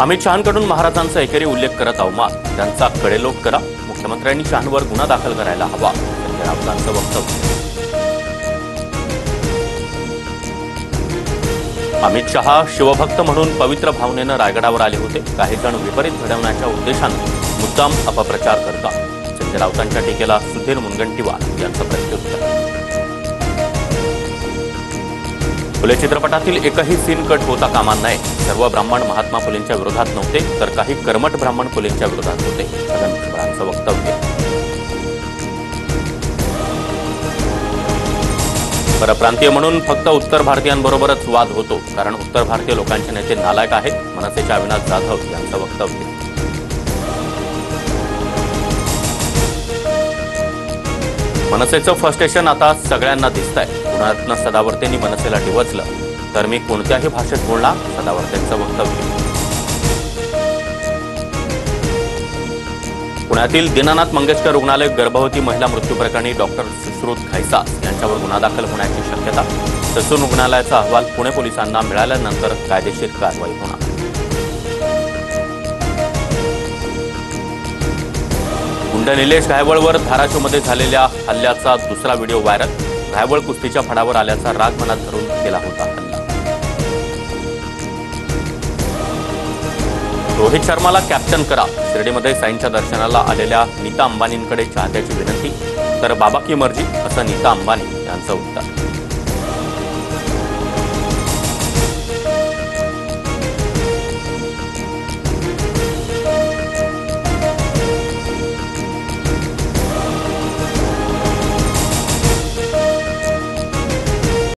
अमित शहांकडून महाराजांचा एकेरी उल्लेख करत अवमान, त्यांचा कडेलोट करा, मुख्यमंत्र्यांनी शहांवर गुन्हा दाखल करायला हवा, संजय राऊतांचं वक्तव्य. अमित शहा शिवभक्त म्हणून पवित्र भावनेनं रायगडावर आले होते. काही जण विपरीत घडवण्याच्या उद्देशानं मुद्दाम अपप्रचार करतात. संजय राऊतांच्या टीकेला सुधीर मुनगंटीवार यांचं प्रत्युत्तर. फुले चित्रपटातील एकही सीन कट होता कामा नये. सर्व ब्राह्मण महात्मा फुलेंच्या विरोधात नव्हते, तर काही कर्मठ ब्राह्मण फुलेंच्या विरोधात होते, छगन भुजबळांचं वक्तव्य. परप्रांतीय म्हणून फक्त उत्तर भारतीयांबरोबरच वाद होतो, कारण उत्तर भारतीय लोकांचे नेते नालायक आहेत, मनसेचे अविनाश जाधव यांचं वक्तव्य. मनसेचं फर्स्ट स्टेशन आता सगळ्यांना दिसतंय. पुण्यातनं सदावर्तेंनी मनसेला डिवचलं तर मी कोणत्याही भाषेत बोलणार, सदावर्तेंचं वक्तव्य. पुण्यातील दीनानाथ मंगेशकर रुग्णालय गर्भवती महिला मृत्यू प्रकरणी डॉक्टर सुश्रुत खैसास यांच्यावर गुन्हा दाखल होण्याची शक्यता. ससून रुग्णालयाचा अहवाल पुणे पोलिसांना मिळाल्यानंतर कायदेशीर कारवाई होणार. गुंड निलेश घायवळवर धाराशिवमध्ये झालेल्या हल्ल्याचा दुसरा व्हिडिओ व्हायरल. घायवळ कुस्तीच्या फडावर आल्याचा राग मनात धरून केला होता हल्ला. रोहित शर्माला कॅप्टन करा. शिर्डीमध्ये साईंच्या दर्शनाला आलेल्या नीता अंबानींकडे चाहत्याची विनंती. तर बाबा की मर्जी, असं नीता अंबानी यांचं उत्तर.